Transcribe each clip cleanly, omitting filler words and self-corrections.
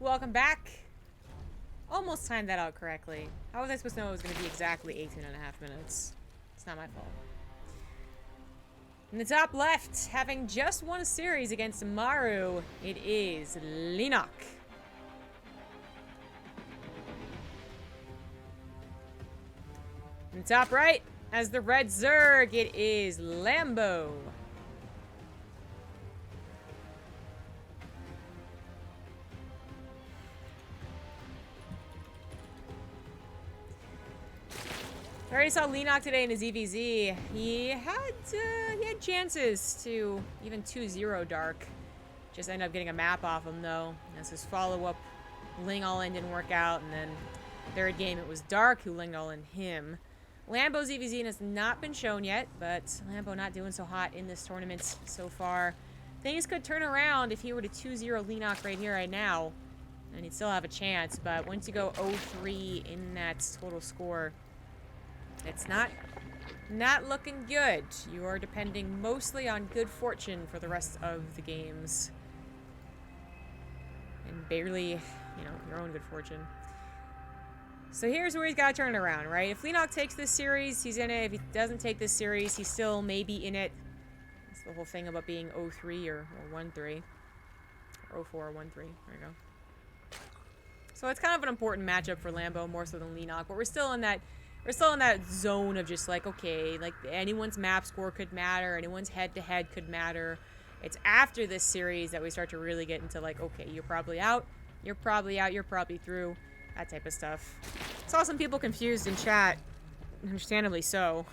Welcome back. Almost timed that out correctly. How was I supposed to know it was going to be exactly 18.5 minutes? It's not my fault. In the top left, having just won a series against Maru, it is Leenock. In the top right, as the red Zerg, it is Lambo. I already saw Leenock today in his EVZ. He had chances to even 2-0 Dark. Just ended up getting a map off him though. As his follow-up, Ling all in didn't work out, and then third game it was Dark who Linged all in him. Lambo's EVZ has not been shown yet, but Lambo not doing so hot in this tournament so far. Things could turn around if he were to 2-0 Leenock right here, right now, and he'd still have a chance. But once you go 0-3 in that total score, it's not looking good. You are depending mostly on good fortune for the rest of the games. And barely, your own good fortune. So here's where he's got to turn it around, right? If Leenock takes this series, he's in it. If he doesn't take this series, he still may be in it. That's the whole thing about being 0-3 or 1-3. Or 0-4 or 1-3. There you go. So it's kind of an important matchup for Lambo, more so than Leenock. But we're still in that zone of just like, okay, like anyone's map score could matter, anyone's head-to-head could matter. It's after this series that we start to really get into like, okay, you're probably out, you're probably through, that type of stuff. Saw some people confused in chat, understandably so.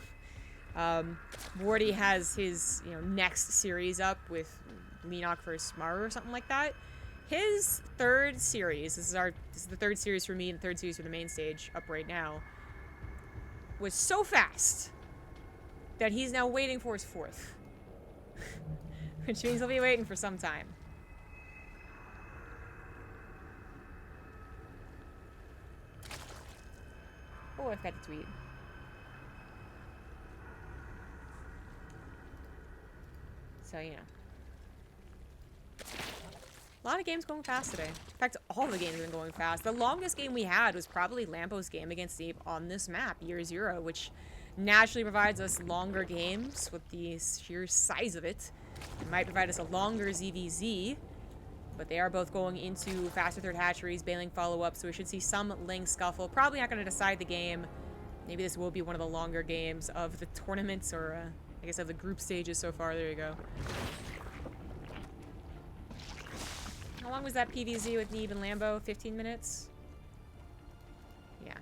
Wardy has his, next series up with Leenock versus Maru or something like that. His third series, this is the third series for me and the third series for the main stage up right now, was so fast that he's now waiting for his fourth. Which means he'll be waiting for some time. Oh, I've got to tweet. So, A lot of games going fast today. In fact, all the games have been going fast. The longest game we had was probably Lambo's game against Steve on this map, Year Zero, which naturally provides us longer games with the sheer size of it. It might provide us a longer ZVZ, but they are both going into faster third hatcheries, bailing follow-up, so we should see some Ling scuffle. Probably not going to decide the game. Maybe this will be one of the longer games of the tournaments, or I guess of the group stages so far. There you go. How long was that PVZ with Neve and Lambo? 15 minutes? Yeah.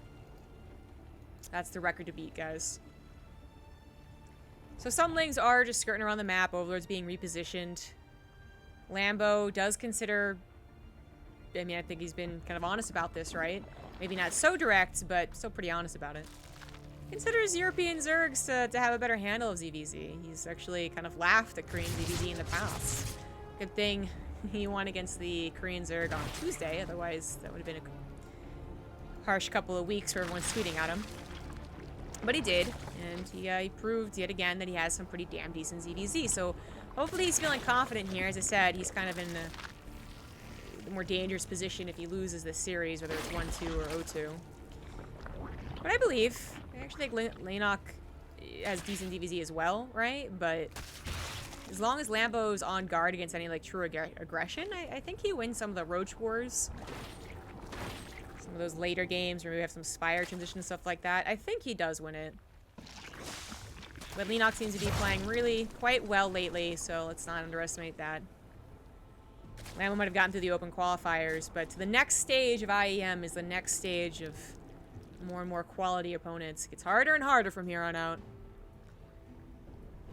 That's the record to beat, guys. So some Lings are just skirting around the map, Overlord's being repositioned. Lambo does consider, I think he's been kind of honest about this, right? Maybe not so direct, but still pretty honest about it. Considers European Zergs to have a better handle of ZVZ. He's actually kind of laughed at Korean ZVZ in the past. Good thing he won against the Korean Zerg on Tuesday, otherwise that would have been a harsh couple of weeks for everyone tweeting at him. But he did, and he proved yet again that he has some pretty damn decent ZVZ, so hopefully he's feeling confident here. As I said, he's kind of in a more dangerous position if he loses this series, whether it's 1-2 or 0-2. But I actually think Leenock has decent DVZ as well, right? But as long as Lambo's on guard against any like true aggression, I think he wins some of the Roach Wars. Some of those later games where we have some Spire transition stuff like that. I think he does win it. But Leenock seems to be playing really quite well lately, so let's not underestimate that. Lambo might have gotten through the open qualifiers, but to the next stage of IEM is the next stage of more and more quality opponents. It gets harder and harder from here on out.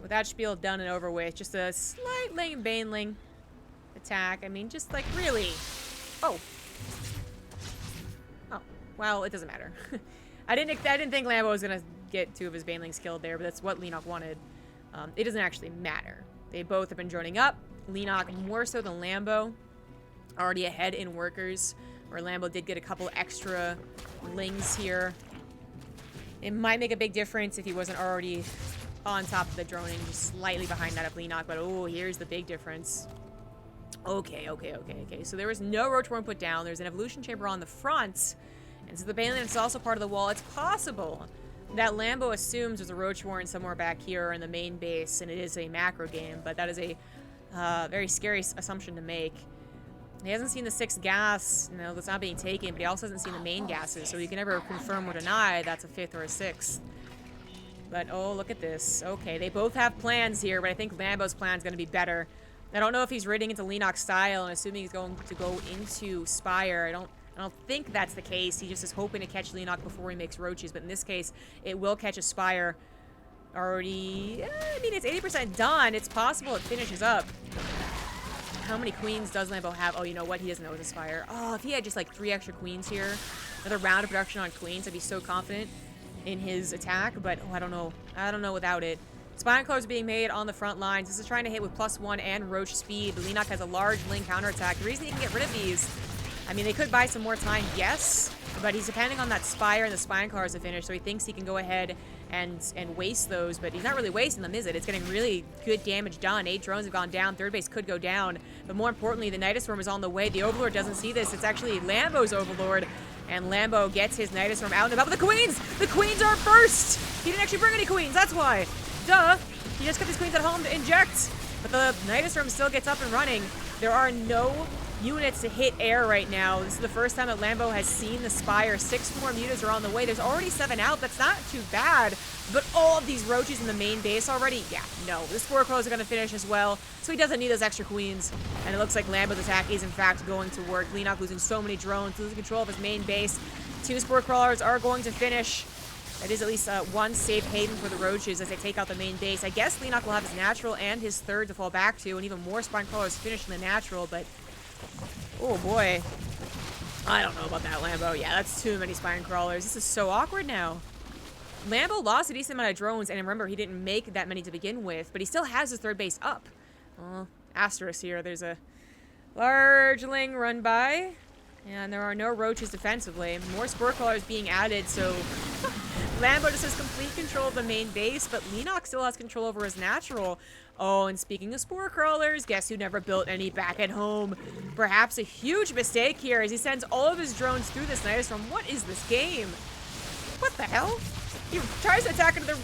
With that spiel done and over with, just a slight Ling Baneling attack. I mean, just like really. Oh. Oh. Well, it doesn't matter. I didn't think Lambo was gonna get two of his Banelings killed there, but that's what Leenock wanted. It doesn't actually matter. They both have been joining up. Leenock more so than Lambo. Already ahead in workers, where Lambo did get a couple extra Lings here. It might make a big difference if he wasn't already on top of the droning, just slightly behind that of Leenock, but oh, here's the big difference. Okay. So there was no roach worm put down. There's an evolution chamber on the front. And so the baneland is also part of the wall. It's possible that Lambo assumes there's a roach warren somewhere back here in the main base, and it is a macro game, but that is a very scary assumption to make. He hasn't seen the 6th gas, no, that's not being taken, but he also hasn't seen the main gases, so you can never confirm or deny that's a 5th or a 6th. But, oh, look at this. Okay, they both have plans here, but I think Lambo's plan is going to be better. I don't know if he's raiding into Leenock style, and assuming he's going to go into Spire. I don't think that's the case. He just is hoping to catch Leenock before he makes roaches, but in this case, it will catch a Spire. Already, I mean, it's 80% done. It's possible it finishes up. How many queens does Lambo have? Oh, you know what? He doesn't know it's a Spire. Oh, if he had just like 3 extra queens here, another round of production on queens, I'd be so confident in his attack, but oh, I don't know. I don't know without it. Spine Claws are being made on the front lines. This is trying to hit with +1 and Roach speed. Leenock has a large Ling counterattack. The reason he can get rid of these, I mean, they could buy some more time, yes, but he's depending on that Spire and the Spine Claws to finish, so he thinks he can go ahead and waste those, but he's not really wasting them, is it? It's getting really good damage done. 8 drones have gone down. Third base could go down, but more importantly, the Nidus Worm is on the way. The Overlord doesn't see this. It's actually Lambo's Overlord, and Lambo gets his Nidus Worm out and about. But the Queens! The Queens are first! He didn't actually bring any Queens, that's why. Duh! He just kept his Queens at home to inject, but the Nidus Worm still gets up and running. There are no units to hit air right now. This is the first time that Lambo has seen the Spire. 6 more mutas are on the way. There's already 7 out. That's not too bad. But all of these roaches in the main base already, yeah, no. The Spore Crows are going to finish as well, so he doesn't need those extra queens. And it looks like Lambo's attack is, in fact, going to work. Leenock losing so many drones, losing control of his main base. 2 Spore Crawlers are going to finish. That is at least one safe haven for the roaches as they take out the main base. I guess Leenock will have his natural and his third to fall back to, and even more Spine Crawlers finish in the natural, but oh boy. I don't know about that, Lambo. Yeah, that's too many Spine Crawlers. This is so awkward now. Lambo lost a decent amount of drones, and remember, he didn't make that many to begin with, but he still has his third base up. Asterisk here. There's a large Ling run by, and there are no roaches defensively. More Spore Crawlers being added, so Lambo just has complete control of the main base, but Leenock still has control over his natural. Oh, and speaking of Spore Crawlers, guess who never built any back at home? Perhaps a huge mistake here as he sends all of his drones through this Nidus Storm. What is this game? What the hell? He tries to attack the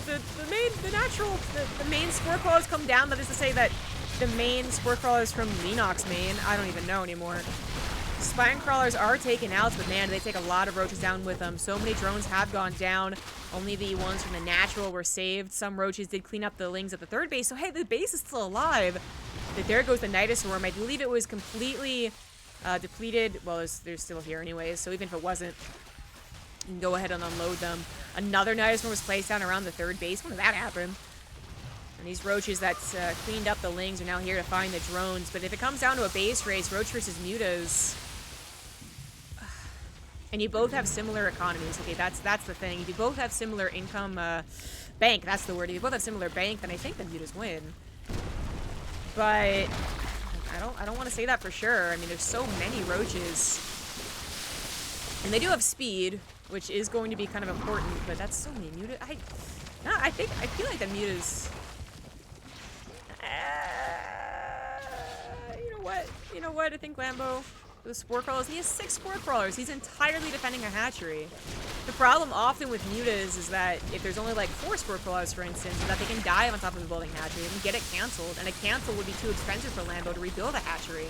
main Spore Crawlers come down. That is to say that the main Spore Crawlers from Leenock's main, I don't even know anymore. Spine Crawlers are taken out, but man, they take a lot of roaches down with them. So many drones have gone down. Only the ones from the natural were saved. Some roaches did clean up the Lings at the third base, so hey, the base is still alive. But there goes the Nidus Worm. I believe it was completely depleted. Well, they're still here anyways, so even if it wasn't, you can go ahead and unload them. Another Nidus Worm was placed down around the third base. When did that happen? And these roaches that cleaned up the Lings are now here to find the drones. But if it comes down to a base race, roach versus mutas, and you both have similar economies. Okay, that's the thing. If you both have similar income, bank, that's the word. If you both have similar bank, then I think the mutas win. But I don't want to say that for sure. I mean, there's so many roaches, and they do have speed, which is going to be kind of important. But that's so many mutas. I feel like the mutas. You know what? I think Lambo. The Spore Crawlers, he has 6 Spore Crawlers. He's entirely defending a hatchery. The problem often with mutas is that if there's only like 4 Spore Crawlers, for instance, is that they can die on top of a building hatchery and get it canceled, and a cancel would be too expensive for Lambo to rebuild a hatchery.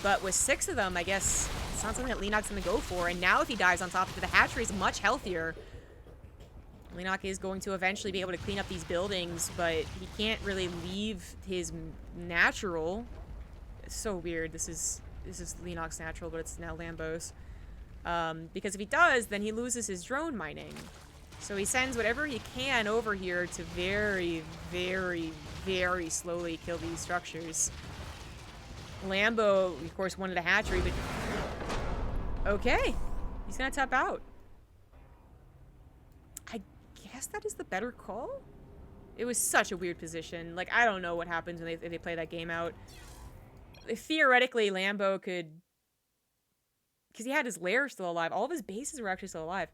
But with 6 of them, I guess it's not something that Leenock's going to go for, and now if he dies on top of it, the hatchery is much healthier. Leenock is going to eventually be able to clean up these buildings, but he can't really leave his natural. It's so weird. This is Leenock's natural, but it's now Lambo's. Because if he does, then he loses his drone mining. So he sends whatever he can over here to very, very, very slowly kill these structures. Lambo, of course, wanted a hatchery, but okay. He's gonna tap out. I guess that is the better call? It was such a weird position. Like, I don't know what happens when they play that game out. Theoretically, Lambo could, because he had his lair still alive. All of his bases were actually still alive.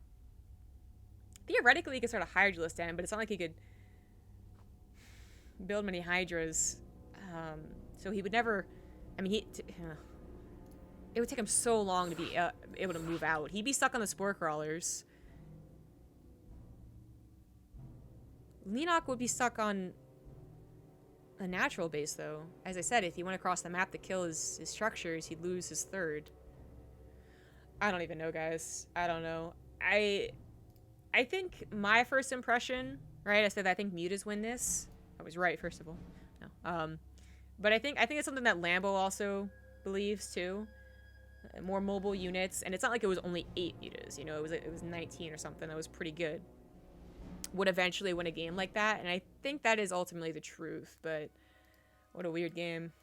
Theoretically, he could start a Hydra list in, but it's not like he could build many Hydras. So he would never I mean, it would take him so long to be able to move out. He'd be stuck on the spore crawlers. Leenock would be stuck on a natural base, though. As I said, if he went across the map to kill his structures, he'd lose his third. I don't even know, guys. I don't know. I think my first impression, right? I said I think mutas win this. I was right, first of all. No. But I think it's something that Lambo also believes too. More mobile units, and it's not like it was only 8 mutas. You know, it was 19 or something. That was pretty good. Would eventually win a game like that, and I think that is ultimately the truth. But what a weird game.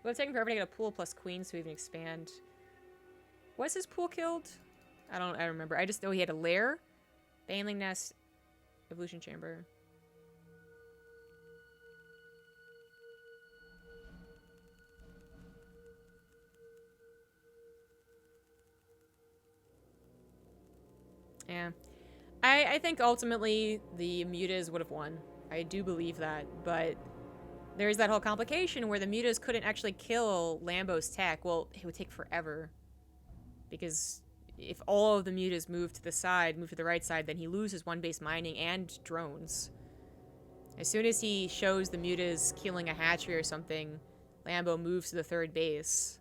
Will it take him forever to get a pool plus queens to even expand? Was his pool killed? I don't remember. I just know he had a lair, baneling nest, evolution chamber. Yeah. I think ultimately the mutas would have won. I do believe that, but there's that whole complication where the mutas couldn't actually kill Lambo's tech. Well, it would take forever. Because if all of the mutas move to the side, move to the right side, then he loses one base mining and drones. As soon as he shows the mutas killing a hatchery or something, Lambo moves to the third base.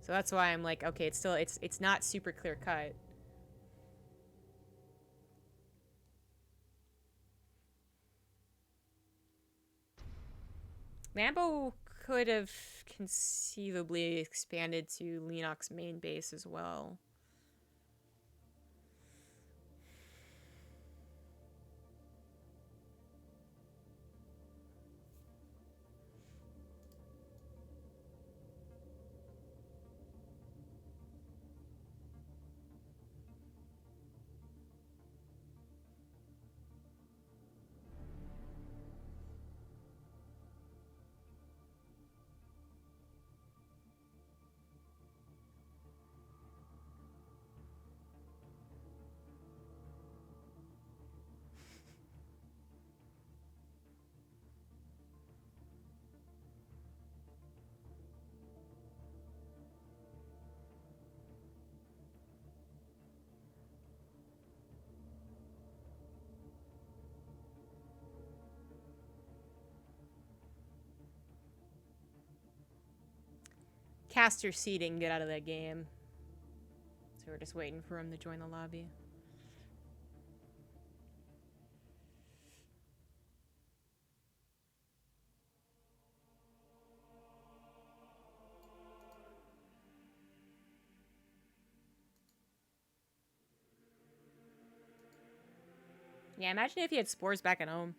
So that's why I'm like, okay, it's not super clear cut. Lambo could have conceivably expanded to Leenock's main base as well. Caster seeding, get out of that game. So we're just waiting for him to join the lobby. Yeah, imagine if he had spores back at home.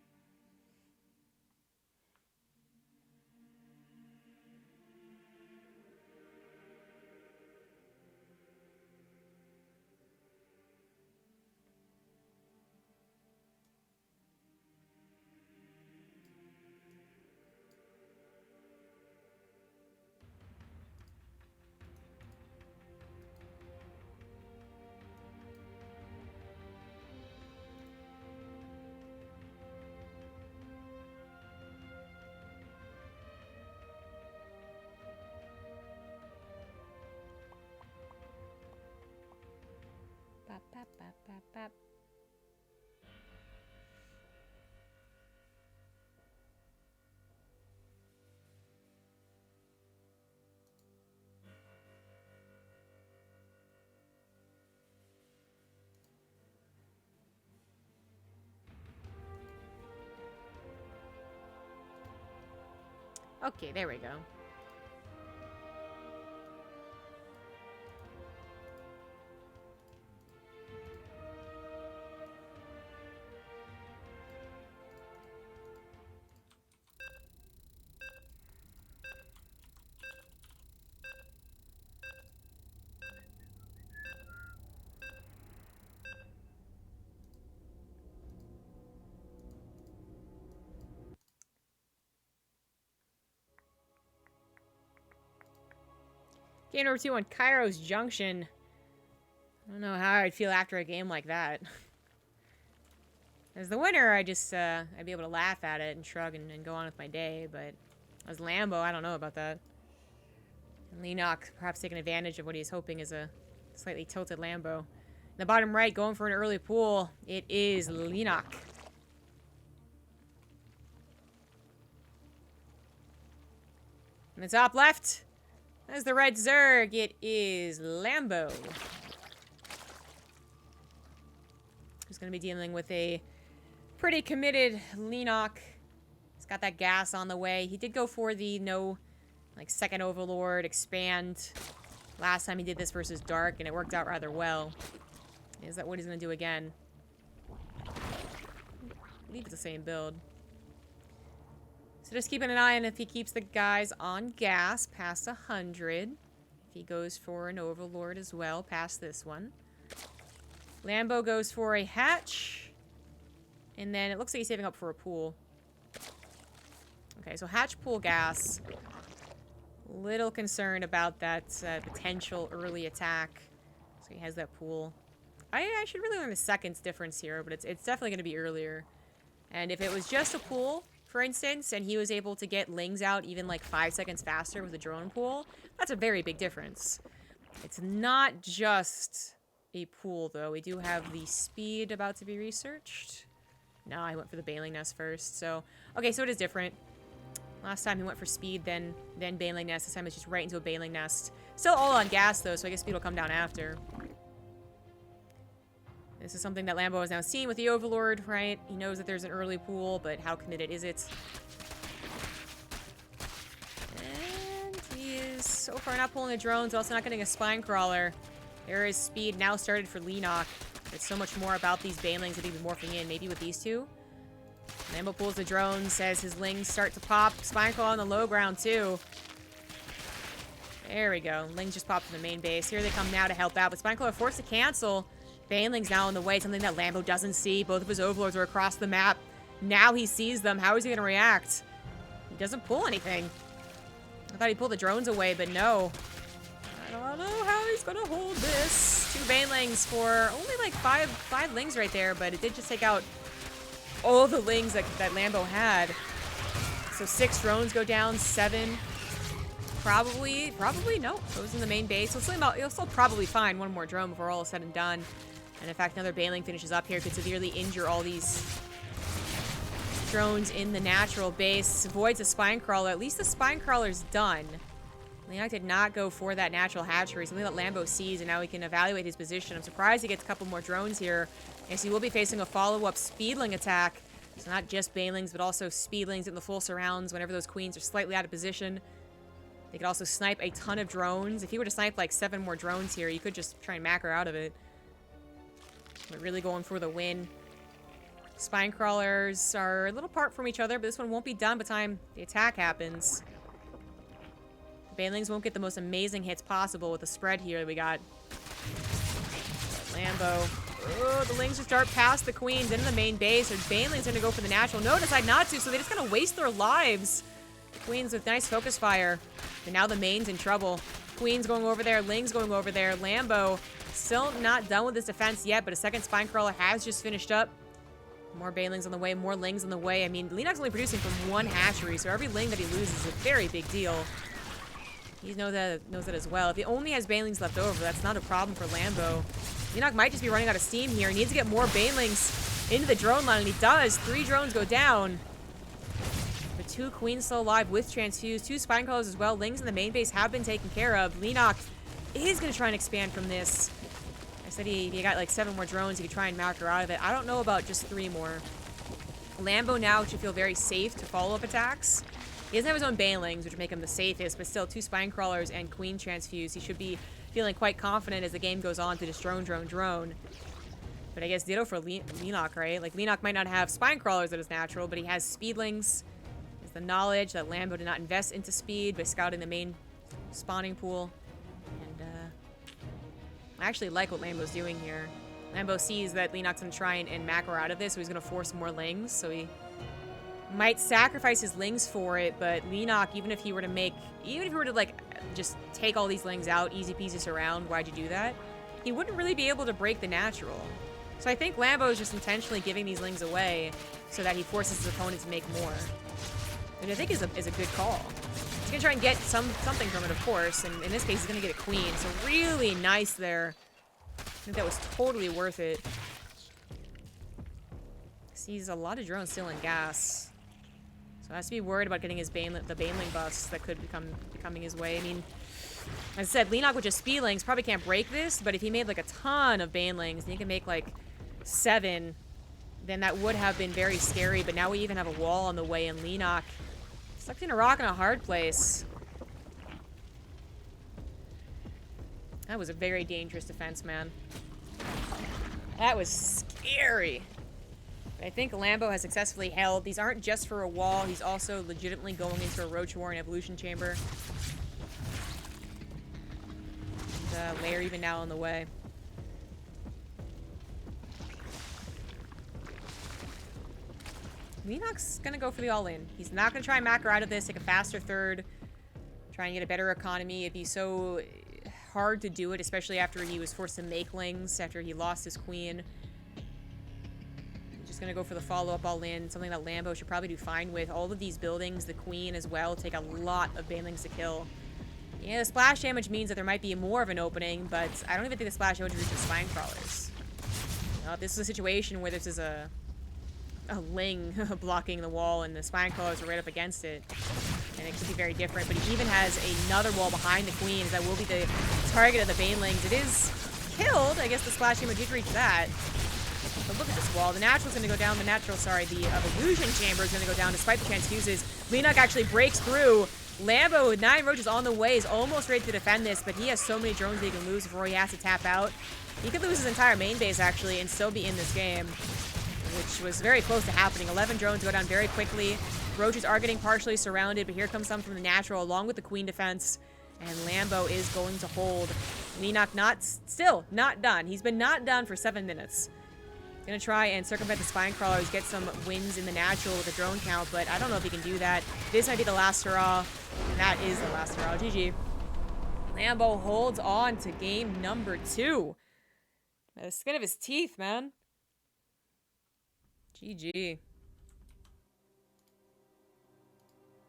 Bop, bop, bop, bop, bop. Okay, there we go. Game number 2 on Kairos Junction. I don't know how I'd feel after a game like that. As the winner, I'd be able to laugh at it and shrug and go on with my day, but as Lambo, I don't know about that. And Leenock perhaps taking advantage of what he's hoping is a slightly tilted Lambo. In the bottom right, going for an early pool, it is Leenock. In the top left, as the red Zerg, it is Lambo. Who's going to be dealing with a pretty committed Leenock. He's got that gas on the way. He did go for the second Overlord, expand. Last time he did this versus Dark, and it worked out rather well. Is that what he's going to do again? I believe it's the same build. So just keeping an eye on if he keeps the guys on gas past 100. If he goes for an Overlord as well past this one. Lambo goes for a hatch. And then it looks like he's saving up for a pool. Okay, so hatch, pool, gas. Little concerned about that potential early attack. So he has that pool. I should really learn the seconds difference here, but it's definitely going to be earlier. And if it was just a pool, for instance, and he was able to get Lings out even like 5 seconds faster with a drone pool, that's a very big difference. It's not just a pool, though. We do have the speed about to be researched. No, I went for the Bailing Nest first. So, okay, so it is different. Last time he went for speed, then Bailing Nest. This time it's just right into a Bailing Nest. Still all on gas, though, so I guess speed will come down after. This is something that Lambo has now seen with the Overlord, right? He knows that there's an early pool, but how committed is it? And he is so far not pulling the drones, also not getting a Spine Crawler. There is speed now started for Leenock. It's so much more about these Banelings that he'd be morphing in, maybe with these two. Lambo pulls the drones, says his Lings start to pop. Spine Crawl on the low ground, too. There we go. Lings just popped to the main base. Here they come now to help out, but Spine Crawler forced to cancel. Banelings now on the way, something that Lambo doesn't see. Both of his Overlords are across the map. Now he sees them. How is he going to react? He doesn't pull anything. I thought he'd pull the drones away, but no. I don't know how he's going to hold this. 2 Banelings for only like five Lings right there, but it did just take out all the Lings that Lambo had. So 6 drones go down, 7. Probably no. Goes in the main base. He'll still probably find one more drone before all is said and done. And in fact, another Bailing finishes up here. Could severely injure all these drones in the natural base. Avoids a Spine Crawler. At least the Spine Crawler's done. Leenock did not go for that natural hatchery. Something that Lambo sees, and now he can evaluate his position. I'm surprised he gets a couple more drones here. Yes, he will be facing a follow-up Speedling attack. So not just Banelings, but also Speedlings in the full surrounds whenever those queens are slightly out of position. They could also snipe a ton of drones. If he were to snipe like 7 more drones here, you could just try and macro out of it. We're really going for the win. Spine Crawlers are a little apart from each other, but this one won't be done by the time the attack happens. Banelings won't get the most amazing hits possible with the spread here that we got. Lambo. Oh, the Lings just dart past the queens into the main base. Or Banelings are going to go for the natural. No, decide not to, so they just kind of waste their lives. Queens with nice focus fire. And now the main's in trouble. Queens going over there. Lings going over there. Lambo still not done with his defense yet, but a second Spine Crawler has just finished up. More Banelings on the way. More Lings on the way. I mean, Leenock's only producing from 1 hatchery, so every Ling that he loses is a very big deal. He knows that as well. If he only has Banelings left over, that's not a problem for Lambo. Leenock might just be running out of steam here. He needs to get more Banelings into the drone line, and he does. 3 drones go down. But 2 Queens still alive with Transfuse. 2 Spine Crawlers as well. Lings in the main base have been taken care of. Leenock is going to try and expand from this. I said he got like 7 more drones. He could try and macro out of it. I don't know about just 3 more. Lambo now should feel very safe to follow-up attacks. He doesn't have his own Banelings, which make him the safest, but still 2 Spine Crawlers and Queen Transfuse. He should be feeling quite confident as the game goes on to just drone. But I guess ditto for Leenock, right? Like, Leenock might not have Spine Crawlers that is natural, but he has Speedlings. He has the knowledge that Lambo did not invest into speed by scouting the main spawning pool. And, I actually like what Lambo's doing here. Lambo sees that Leenock's going to try and macro out of this, so he's going to force more Lings, so he might sacrifice his Lings for it, but Leenock, even if he were to like, just take all these Lings out, easy peasy surround, why'd you do that? he wouldn't really be able to break the natural. So I think Lambo is just intentionally giving these lings away so that he forces his opponent to make more. Which I think is a good call. He's going to try and get something from it, of course, and in this case, he's going to get a queen. So really nice there. I think that was totally worth it. Sees a lot of drones still in gas. So has to be worried about getting his the Baneling bust that could coming his way. I mean, as I said, Leenock with just Speedlings probably can't break this, but if he made like a ton of Banelings and he can make like 7, then that would have been very scary. But now we even have a wall on the way, and Leenock stuck in a rock in a hard place. That was a very dangerous defense, man. That was scary. But I think Lambo has successfully held. These aren't just for a wall. He's also legitimately going into a Roach War and Evolution Chamber. And, Lair even now on the way. Leenock's gonna go for the all-in. He's not gonna try and macro out of this, take a faster third, try and get a better economy. It'd be so hard to do it, especially after he was forced to make lings, after he lost his queen. Just gonna go for the follow-up all-in, something that Lambo should probably do fine with. All of these buildings, the queen as well, take a lot of banelings to kill. Yeah, the splash damage means that there might be more of an opening, but I don't even think the splash damage reaches spine crawlers. This is a situation where this is a ling blocking the wall and the spine crawlers are right up against it, and it could be very different. But he even has another wall behind the queens that will be the target of the banelings. It is killed. I guess the splash damage did reach that. But look at this wall. The natural's going to go down. The illusion chamber is going to go down despite the transfuses. Leenock actually breaks through. Lambo with 9 roaches on the way is almost ready to defend this, but he has so many drones that he can lose before he has to tap out. He could lose his entire main base, actually, and still be in this game, which was very close to happening. 11 drones go down very quickly. Roaches are getting partially surrounded, but here comes some from the natural, along with the queen defense, and Lambo is going to hold. Leenock still not done. He's been not done for 7 minutes. Gonna try and circumvent the spine crawlers, get some wins in the natural with the drone count, but I don't know if he can do that. This might be the last hurrah, and that is the last hurrah. GG. Lambo holds on to game number 2. By the skin of his teeth, man. GG.